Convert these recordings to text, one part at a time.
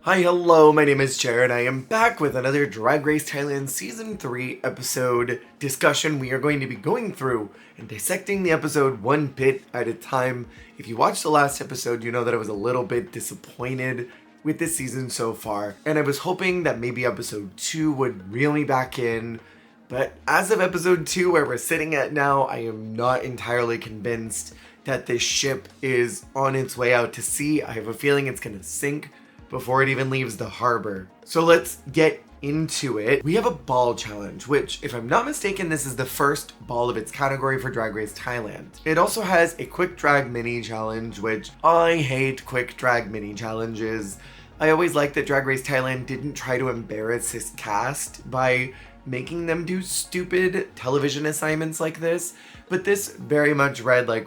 Hi, hello, my name is Jared. I am back with another Drag Race Thailand Season 3 episode discussion. We are going to be going through and dissecting the episode one bit at a time. If you watched the last episode, you know that I was a little bit disappointed with this season so far, and I was hoping that maybe episode 2 would reel me back in. But as of episode 2, where we're sitting at now, I am not entirely convinced that this ship is on its way out to sea. I have a feeling it's gonna sink before it even leaves the harbor. So let's get into it. We have a ball challenge, which, if I'm not mistaken, this is the first ball of its category for Drag Race Thailand. It also has a quick drag mini challenge, which I hate quick drag mini challenges. I always like that Drag Race Thailand didn't try to embarrass its cast by making them do stupid television assignments like this, but this very much read like,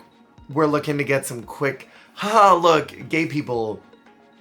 we're looking to get some quick, haha, look, gay people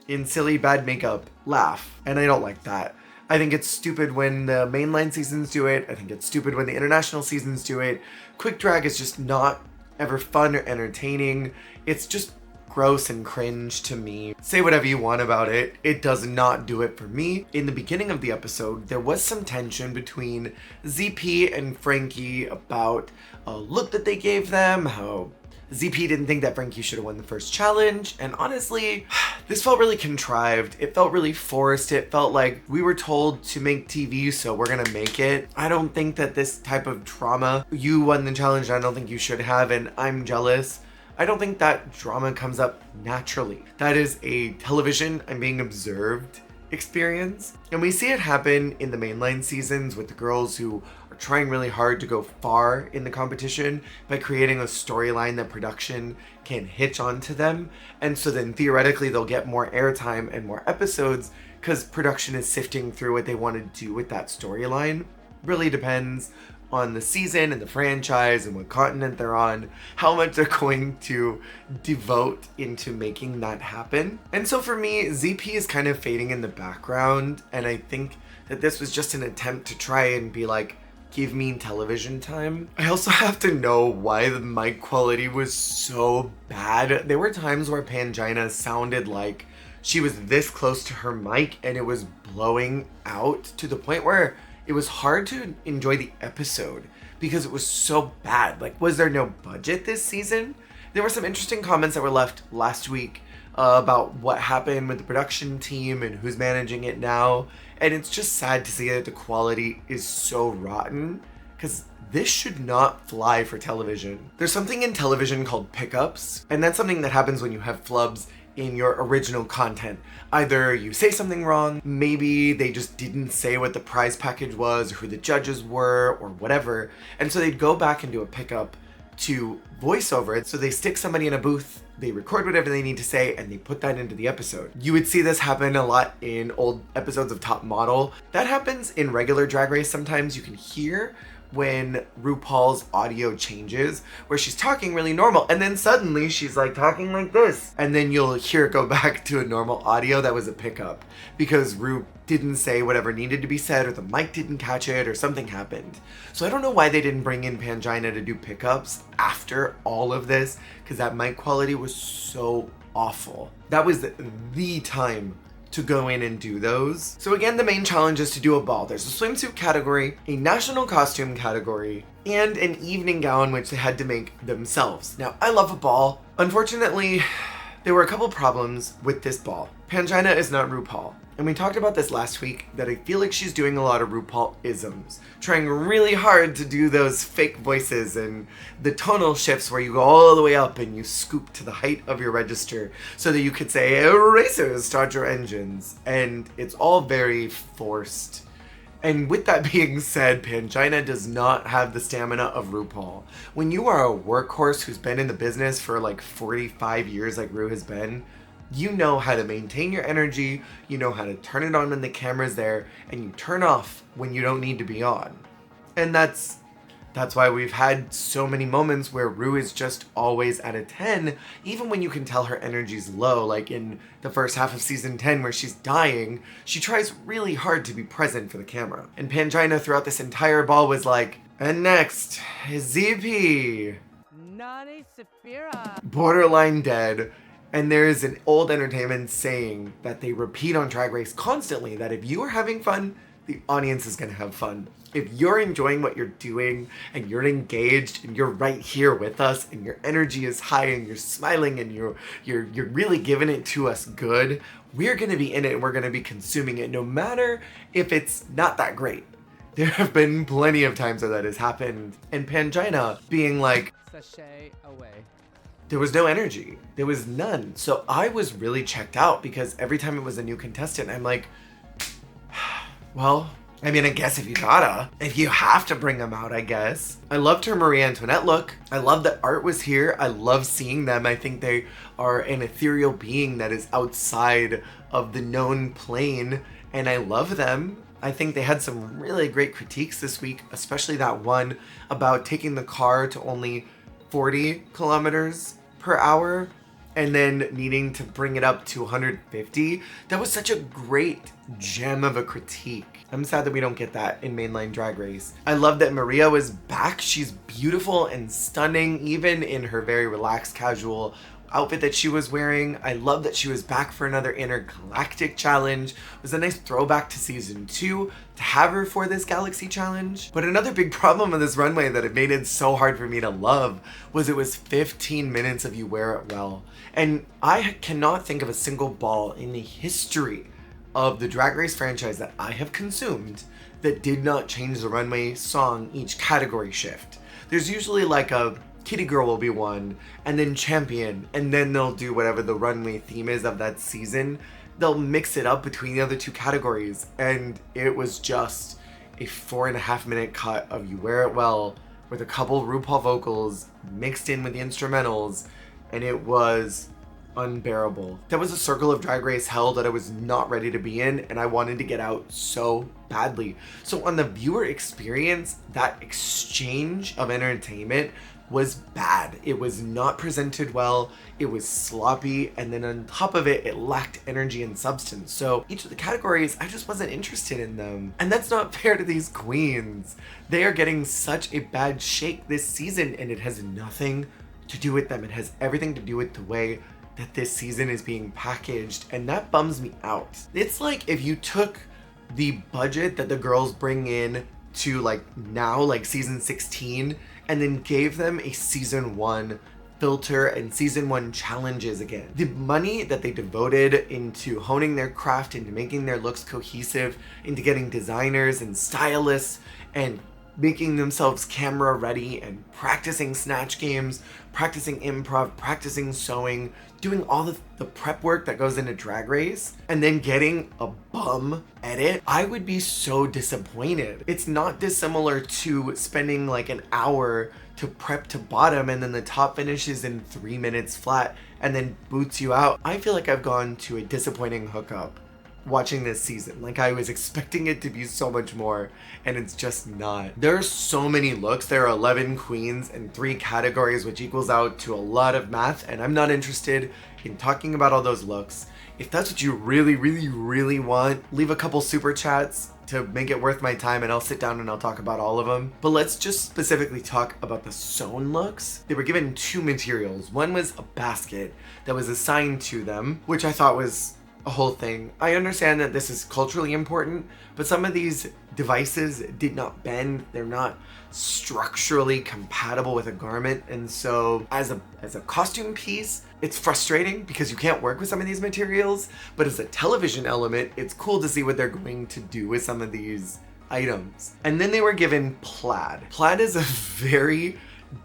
in silly bad makeup laugh, and I don't like that. I think it's stupid when the mainline seasons do it. I think it's stupid when the international seasons do it. Quick drag is just not ever fun or entertaining. It's just gross and cringe to me. Say whatever you want about it, it does not do it for me. In the beginning of the episode, there was some tension between ZP and Frankie about a look that they gave them, how ZP didn't think that Frankie should have won the first challenge, and honestly, this felt really contrived. It felt really forced. It felt like we were told to make TV, so we're gonna make it. I don't think that this type of drama, you won the challenge, I don't think you should have, and I'm jealous. I don't think that drama comes up naturally. That is a television I'm being observed experience. And we see it happen in the mainline seasons with the girls who are trying really hard to go far in the competition by creating a storyline that production can hitch onto them. And so then theoretically they'll get more airtime and more episodes because production is sifting through what they want to do with that storyline. Really depends on the season and the franchise and what continent they're on, how much they're going to devote into making that happen. And so for me, ZP is kind of fading in the background, and I think that this was just an attempt to try and be like, give me television time. I also have to know why the mic quality was so bad. There were times where Pangina sounded like she was this close to her mic and it was blowing out to the point where it was hard to enjoy the episode because it was so bad. Like, was there no budget this season? There were some interesting comments that were left last week about what happened with the production team and who's managing it now. And it's just sad to see that the quality is so rotten because this should not fly for television. There's something in television called pickups, and that's something that happens when you have flubs in your original content. Either you say something wrong, maybe they just didn't say what the prize package was, or who the judges were, or whatever, and so they'd go back and do a pickup to voice over it. So they stick somebody in a booth, they record whatever they need to say, and they put that into the episode. You would see this happen a lot in old episodes of Top Model. That happens in regular Drag Race sometimes. You can hear when RuPaul's audio changes, where she's talking really normal, and then suddenly she's like talking like this, and then you'll hear it go back to a normal audio that was a pickup because Ru didn't say whatever needed to be said, or the mic didn't catch it, or something happened. So I don't know why they didn't bring in Pangina to do pickups after all of this, because that mic quality was so awful. That was the time to go in and do those. So again, the main challenge is to do a ball. There's a swimsuit category, a national costume category, and an evening gown which they had to make themselves. Now, I love a ball. Unfortunately, there were a couple problems with this ball. Pangina is not RuPaul. And we talked about this last week, that I feel like she's doing a lot of RuPaul-isms, trying really hard to do those fake voices and the tonal shifts where you go all the way up and you scoop to the height of your register so that you could say, racers, start your engines. And it's all very forced. And with that being said, Pangina does not have the stamina of RuPaul. When you are a workhorse who's been in the business for like 45 years like Ru has been, you know how to maintain your energy, you know how to turn it on when the camera's there, and you turn off when you don't need to be on. And that's why we've had so many moments where Ru is just always at a 10, even when you can tell her energy's low, like in the first half of season 10 where she's dying, she tries really hard to be present for the camera. And Pangina throughout this entire ball was like, and next, ZP. Nani Sapphira. Borderline dead. And there's an old entertainment saying that they repeat on Drag Race constantly, that if you are having fun, the audience is gonna have fun. If you're enjoying what you're doing and you're engaged and you're right here with us and your energy is high and you're smiling and you're really giving it to us good, we're gonna be in it and we're gonna be consuming it no matter if it's not that great. There have been plenty of times that has happened, and Pangina being like, sashay away. There was no energy. There was none. So I was really checked out because every time it was a new contestant, I'm like, well, I mean, I guess if you have to bring them out, I guess. I loved her Marie Antoinette look. I love that art was here. I love seeing them. I think they are an ethereal being that is outside of the known plane, and I love them. I think they had some really great critiques this week, especially that one about taking the car to only 40 kilometers per hour and then needing to bring it up to 150. That was such a great gem of a critique. I'm sad that we don't get that in mainline Drag Race. I love that Maria was back. She's beautiful and stunning, even in her very relaxed, casual outfit that she was wearing. I love that she was back for another intergalactic challenge. It was a nice throwback to season 2 to have her for this galaxy challenge. But another big problem with this runway that it made it so hard for me to love was it was 15 minutes of You Wear It Well. And I cannot think of a single ball in the history of the Drag Race franchise that I have consumed that did not change the runway song each category shift. There's usually like a Kitty Girl will be one, and then Champion, and then they'll do whatever the runway theme is of that season. They'll mix it up between the other two categories, and it was just a 4.5 minute cut of You Wear It Well with a couple RuPaul vocals mixed in with the instrumentals, and it was unbearable. That was a circle of Drag Race hell that I was not ready to be in, and I wanted to get out so badly. So on the viewer experience, that exchange of entertainment was bad. It was not presented well, it was sloppy, and then on top of it, it lacked energy and substance. So each of the categories, I just wasn't interested in them. And that's not fair to these queens. They are getting such a bad shake this season, and it has nothing to do with them. It has everything to do with the way that this season is being packaged, and that bums me out. It's like if you took the budget that the girls bring in to like now, like season 16, and then gave them a season 1 filter and season 1 challenges again. The money that they devoted into honing their craft, into making their looks cohesive, into getting designers and stylists and making themselves camera ready and practicing snatch games, practicing improv, practicing sewing, doing all the prep work that goes into Drag Race, and then getting a bum edit, I would be so disappointed. It's not dissimilar to spending like an hour to prep to bottom and then the top finishes in 3 minutes flat and then boots you out. I feel like I've gone to a disappointing hookup watching this season. Like I was expecting it to be so much more, and it's just not. There are so many looks. There are 11 queens and 3 categories, which equals out to a lot of math, and I'm not interested in talking about all those looks. If that's what you really, really, really want, leave a couple super chats to make it worth my time, and I'll sit down and I'll talk about all of them. But let's just specifically talk about the sewn looks. They were given 2 materials. One was a basket that was assigned to them, which I thought was a whole thing. I understand that this is culturally important, but some of these devices did not bend. They're not structurally compatible with a garment, and so as a costume piece, it's frustrating because you can't work with some of these materials, but as a television element, it's cool to see what they're going to do with some of these items. And then they were given plaid. Plaid is a very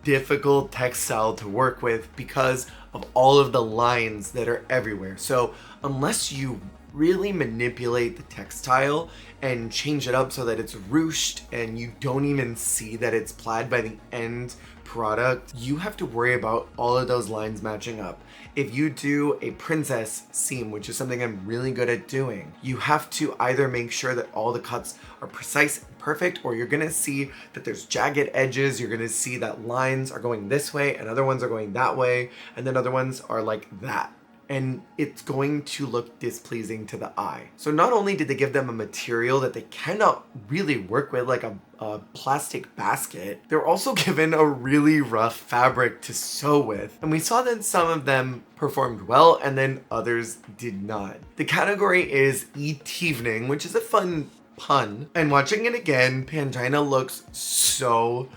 difficult textile to work with because of all of the lines that are everywhere. So unless you really manipulate the textile and change it up so that it's ruched and you don't even see that it's plaid by the end product, you have to worry about all of those lines matching up. If you do a princess seam, which is something I'm really good at doing, you have to either make sure that all the cuts are precise and perfect, or you're gonna see that there's jagged edges, you're gonna see that lines are going this way and other ones are going that way, and then other ones are like that. and it's going to look displeasing to the eye. So not only did they give them a material that they cannot really work with, like a plastic basket, they're also given a really rough fabric to sew with. And we saw that some of them performed well and then others did not. The category is ET-vening, which is a fun pun. And watching it again, Pangina looks so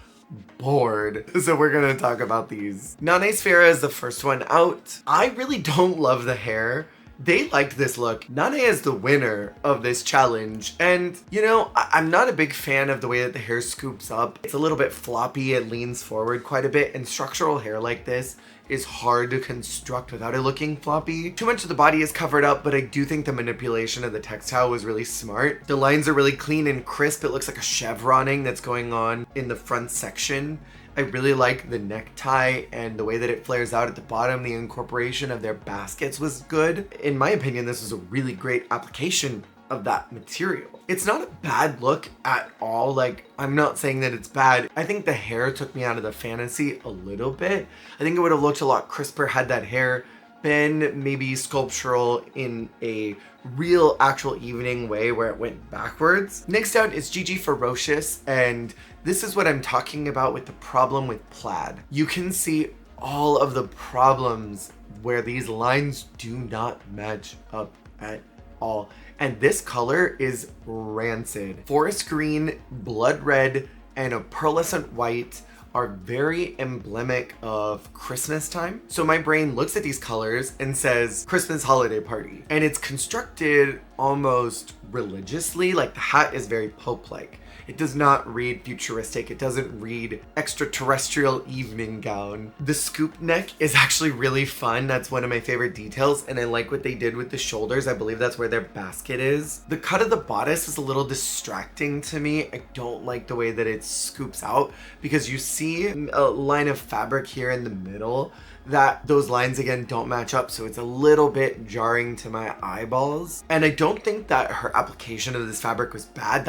bored. So we're gonna talk about these. Nane Sfera is the first one out. I really don't love the hair. They liked this look. Nane is the winner of this challenge. And, you know, I'm not a big fan of the way that the hair scoops up. It's a little bit floppy. It leans forward quite a bit. And structural hair like this is hard to construct without it looking floppy. Too much of the body is covered up, but I do think the manipulation of the textile was really smart. The lines are really clean and crisp. It looks like a chevroning that's going on in the front section. I really like the necktie and the way that it flares out at the bottom. The incorporation of their baskets was good. In my opinion, this was a really great application of that material. It's not a bad look at all. Like, I'm not saying that it's bad. I think the hair took me out of the fantasy a little bit. I think it would have looked a lot crisper had that hair been maybe sculptural in a real actual evening way where it went backwards. Next out is Gigi Ferocious, and this is what I'm talking about with the problem with plaid. You can see all of the problems where these lines do not match up at all. And this color is rancid. Forest green, blood red, and a pearlescent white are very emblematic of Christmas time. So my brain looks at these colors and says Christmas holiday party. And it's constructed almost religiously, like the hat is very Pope-like. It does not read futuristic. It doesn't read extraterrestrial evening gown. The scoop neck is actually really fun. That's one of my favorite details, and I like what they did with the shoulders. I believe that's where their basket is. The cut of the bodice is a little distracting to me. I don't like the way that it scoops out because you see a line of fabric here in the middle that those lines again don't match up, so it's a little bit jarring to my eyeballs. And I don't think that her application of this fabric was bad.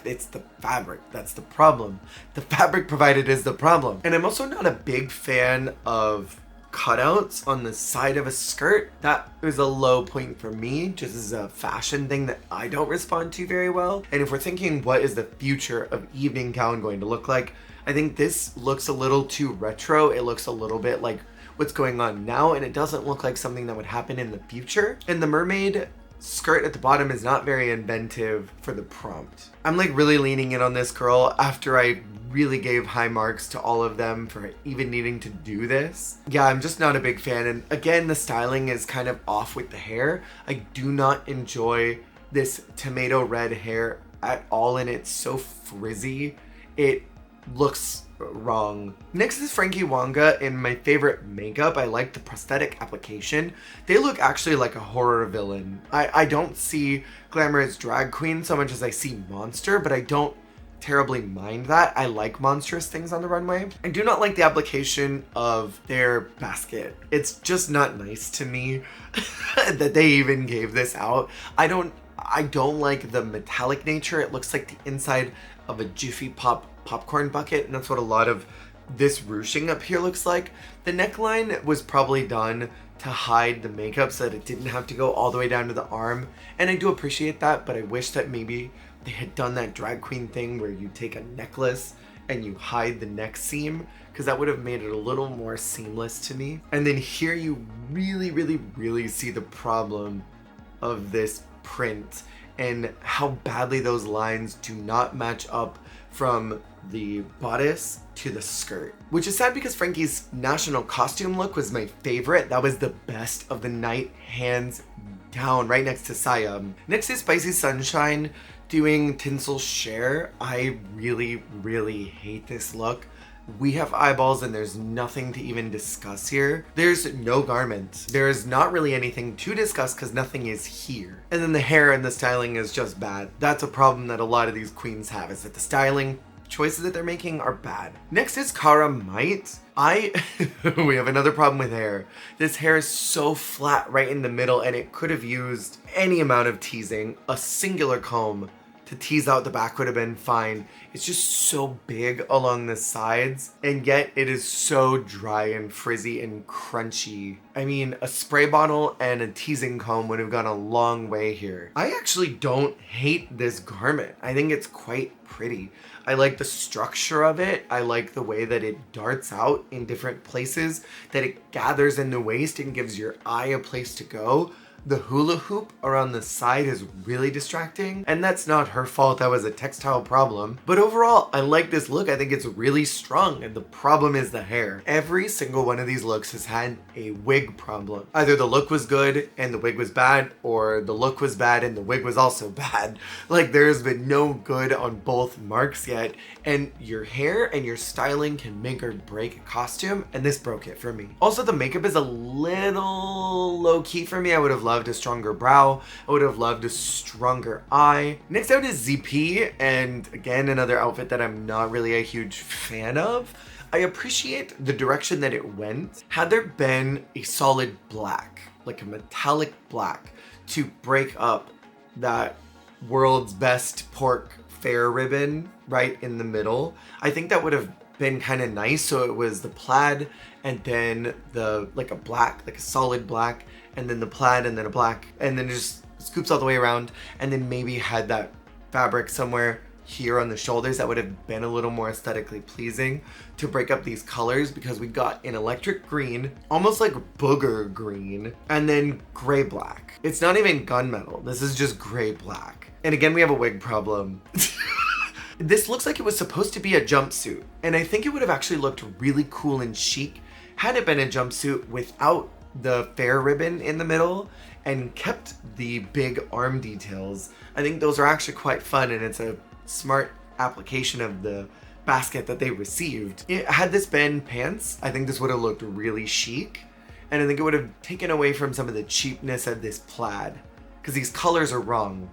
It's the fabric that's the problem. The fabric provided is the problem. And I'm also not a big fan of cutouts on the side of a skirt. That was a low point for me, just as a fashion thing that I don't respond to very well. And if we're thinking what is the future of evening gown going to look like, I think this looks a little too retro. It looks a little bit like what's going on now, and it doesn't look like something that would happen in the future. And the mermaid skirt at the bottom is not very inventive for the prompt. I'm like really leaning in on this girl after I really gave high marks to all of them for even needing to do this. Yeah, I'm just not a big fan. And again, the styling is kind of off with the hair. I do not enjoy this tomato red hair at all, and it's so frizzy. It looks wrong. Next is Frankie Wonga in my favorite makeup. I like the prosthetic application. They look actually like a horror villain. I don't see glamorous drag queen so much as I see monster, but I don't terribly mind that. I like monstrous things on the runway. I do not like the application of their basket. It's just not nice to me that they even gave this out. I don't like the metallic nature. It looks like the inside of a Jiffy Pop popcorn bucket, and that's what a lot of this ruching up here looks like. The neckline was probably done to hide the makeup so that it didn't have to go all the way down to the arm, and I do appreciate that, but I wish that maybe they had done that drag queen thing where you take a necklace and you hide the neck seam, because that would have made it a little more seamless to me. And then here you really see the problem of this print and how badly those lines do not match up from the bodice to the skirt, which is sad because Frankie's national costume look was my favorite. That was the best of the night, hands down, right next to Siam. Next is Spicy Sunshine doing Tinsel Share. I really hate this look. We have eyeballs and there's nothing to even discuss here. There's no garment. There's not really anything to discuss because nothing is here. And then the hair and the styling is just bad. That's a problem that a lot of these queens have, is that the styling choices that they're making are bad. Next is Cara Might. We have another problem with hair. This hair is so flat right in the middle and it could have used any amount of teasing. A singular comb to tease out the back would have been fine. It's just so big along the sides, and yet it is so dry and frizzy and crunchy. I mean, a spray bottle and a teasing comb would have gone a long way here. I actually don't hate this garment. I think it's quite pretty. I like the structure of it. I like the way that it darts out in different places, that it gathers in the waist and gives your eye a place to go. The hula hoop around the side is really distracting, and that's not her fault. That was a textile problem. But overall, I like this look. I think it's really strong, and the problem is the hair. Every single one of these looks has had a wig problem. Either the look was good and the wig was bad, or the look was bad and the wig was also bad. Like, there's been no good on both marks yet, and your hair and your styling can make or break a costume, and this broke it for me. Also, the makeup is a little low-key for me. I would have loved a stronger brow. I would have loved a stronger eye. Next out is ZP, and again, another outfit that I'm not really a huge fan of. I appreciate the direction that it went. Had there been a solid black, like a metallic black, to break up that world's best pork fair ribbon right in the middle, I think that would have been kind of nice. So it was the plaid and then the like a black, like a solid black, and then the plaid and then a black, and then just scoops all the way around, and then maybe had that fabric somewhere here on the shoulders that would have been a little more aesthetically pleasing to break up these colors, because we got an electric green, almost like booger green, and then gray black. It's not even gunmetal. This is just gray black. And again, we have a wig problem. This looks like it was supposed to be a jumpsuit, and I think it would have actually looked really cool and chic had it been a jumpsuit without the fair ribbon in the middle and kept the big arm details. I think those are actually quite fun, and it's a smart application of the basket that they received. Had this been pants, I think this would have looked really chic, and I think it would have taken away from some of the cheapness of this plaid, because these colors are wrong.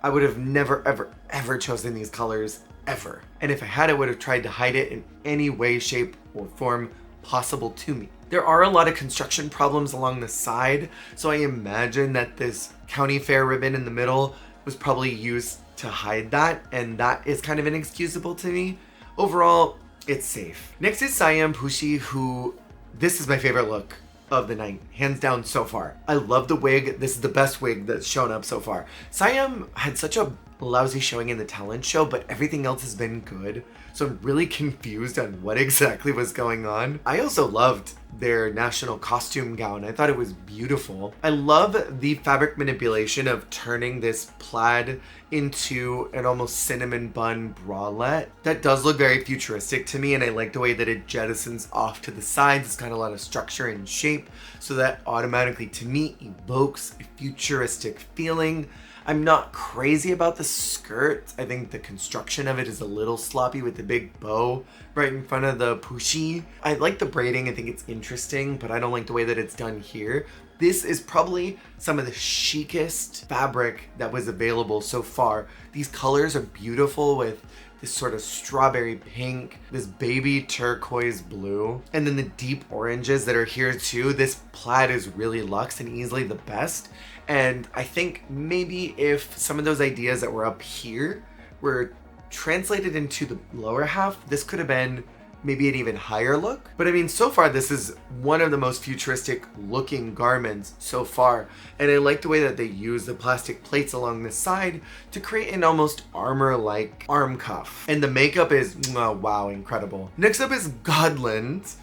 I would have never, ever, ever chosen these colors, ever. And if I had, I would have tried to hide it in any way, shape, or form possible to me. There are a lot of construction problems along the side, so I imagine that this county fair ribbon in the middle was probably used to hide that, and that is kind of inexcusable to me. Overall, it's safe. Next is Siam Pushi, who, this is my favorite look of the night, hands down so far. I love the wig. This is the best wig that's shown up so far. Siam had such a lousy showing in the talent show, but everything else has been good. So I'm really confused on what exactly was going on. I also loved their national costume gown. I thought it was beautiful. I love the fabric manipulation of turning this plaid into an almost cinnamon bun bralette. That does look very futuristic to me, and I like the way that it jettisons off to the sides. It's got a lot of structure and shape, so that automatically to me evokes a futuristic feeling. I'm not crazy about the skirt. I think the construction of it is a little sloppy with the big bow right in front of the pushi. I like the braiding. I think it's interesting, but I don't like the way that it's done here. This is probably some of the chicest fabric that was available so far. These colors are beautiful with this sort of strawberry pink, this baby turquoise blue, and then the deep oranges that are here too. This plaid is really luxe and easily the best. And I think maybe if some of those ideas that were up here were translated into the lower half, this could have been maybe an even higher look. But I mean, so far this is one of the most futuristic looking garments so far, and I like the way that they use the plastic plates along the side to create an almost armor-like arm cuff. And the makeup is, oh, wow, incredible. Next up is Godland.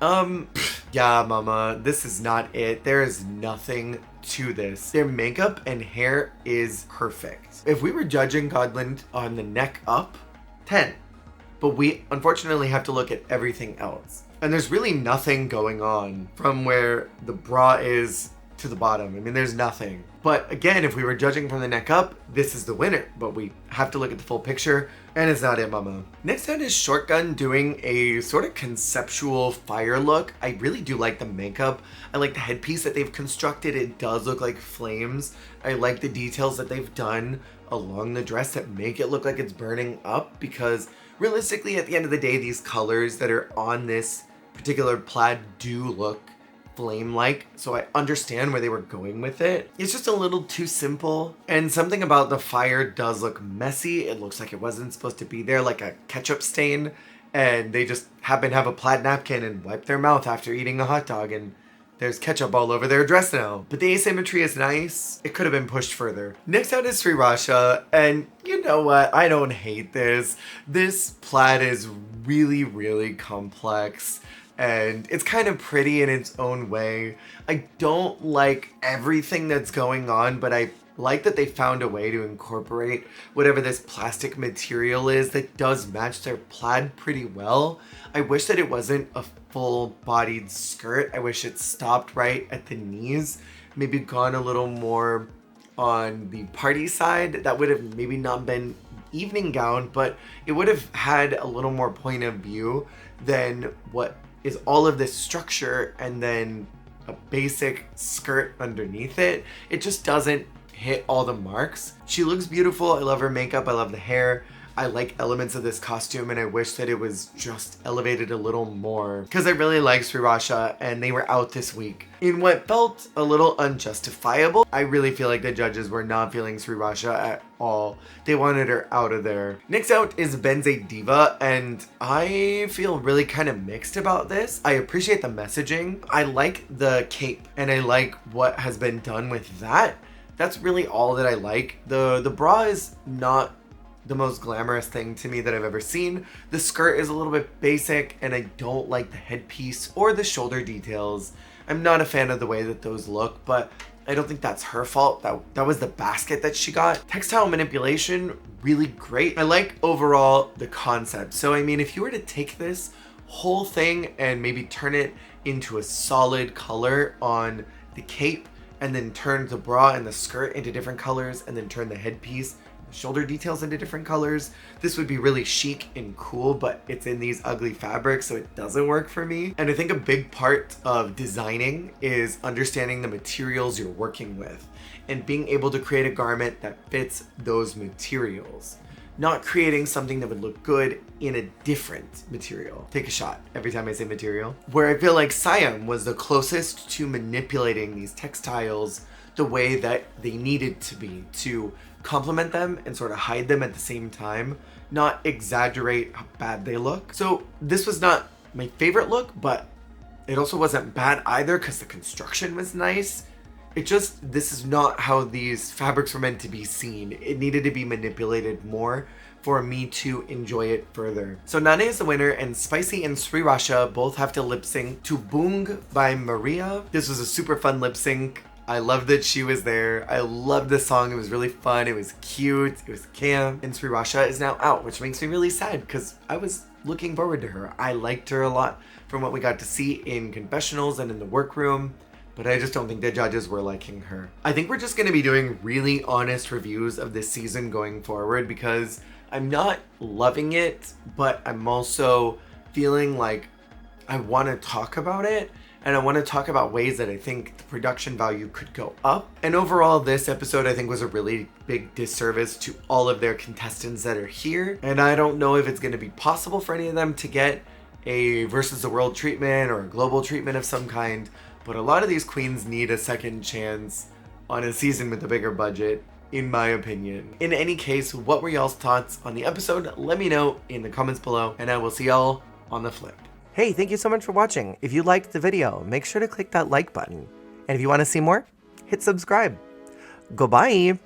Yeah, mama, this is not it. There is nothing to this. Their makeup and hair is perfect. If we were judging Godland on the neck up, 10. But we unfortunately have to look at everything else. And there's really nothing going on from where the bra is to the bottom. I mean, there's nothing. But again, if we were judging from the neck up, this is the winner. But we have to look at the full picture, and it's not it, mama. Next out is Shotgun doing a sort of conceptual fire look. I really do like the makeup. I like the headpiece that they've constructed. It does look like flames. I like the details that they've done along the dress that make it look like it's burning up, because realistically, at the end of the day, these colors that are on this particular plaid do look flame-like, so I understand where they were going with it. It's just a little too simple, and something about the fire does look messy. It looks like it wasn't supposed to be there, like a ketchup stain, and they just happen to have a plaid napkin and wipe their mouth after eating a hot dog, and there's ketchup all over their dress now. But the asymmetry is nice. It could have been pushed further. Next out is Srirasha, and you know what? I don't hate this. This plaid is really, really complex, and it's kind of pretty in its own way. I don't like everything that's going on, but I like that they found a way to incorporate whatever this plastic material is that does match their plaid pretty well. I wish that it wasn't a full-bodied skirt. I wish it stopped right at the knees, maybe gone a little more on the party side. That would have maybe not been evening gown, but it would have had a little more point of view than what is all of this structure and then a basic skirt underneath it. It just doesn't hit all the marks. She looks beautiful. I love her makeup. I love the hair. I like elements of this costume, and I wish that it was just elevated a little more because I really like Srirasha, and they were out this week in what felt a little unjustifiable. I really feel like the judges were not feeling Srirasha at all. They wanted her out of there. Next out is Benze Diva, and I feel really kind of mixed about this. I appreciate the messaging. I like the cape, and I like what has been done with that. That's really all that I like. The bra is not the most glamorous thing to me that I've ever seen. The skirt is a little bit basic, and I don't like the headpiece or the shoulder details. I'm not a fan of the way that those look, but I don't think that's her fault. That was the basket that she got. Textile manipulation, really great. I like overall the concept. So I mean, if you were to take this whole thing and maybe turn it into a solid color on the cape, and then turn the bra and the skirt into different colors, and then turn the headpiece, the shoulder details into different colors, this would be really chic and cool, but it's in these ugly fabrics, so it doesn't work for me. And I think a big part of designing is understanding the materials you're working with and being able to create a garment that fits those materials. Not creating something that would look good in a different material. Take a shot every time I say material. Where I feel like Siam was the closest to manipulating these textiles the way that they needed to be to complement them and sort of hide them at the same time, not exaggerate how bad they look. So this was not my favorite look, but it also wasn't bad either because the construction was nice. This is not how these fabrics were meant to be seen. It needed to be manipulated more for me to enjoy it further. So Nane is the winner, and Spicy and Srirasha both have to lip sync to Boong by Maria. This was a super fun lip sync. I loved that she was there. I loved the song. It was really fun. It was cute. It was camp. And Srirasha is now out, which makes me really sad because I was looking forward to her. I liked her a lot from what we got to see in confessionals and in the workroom. But I just don't think the judges were liking her. I think we're just going to be doing really honest reviews of this season going forward because I'm not loving it, but I'm also feeling like I want to talk about it, and I want to talk about ways that I think the production value could go up. And overall, this episode I think was a really big disservice to all of their contestants that are here, and I don't know if it's going to be possible for any of them to get a versus the world treatment or a global treatment of some kind. But a lot of these queens need a second chance on a season with a bigger budget, in my opinion. In any case, what were y'all's thoughts on the episode? Let me know in the comments below, and I will see y'all on the flip. Hey, thank you so much for watching. If you liked the video, make sure to click that like button. And if you want to see more, hit subscribe. Goodbye.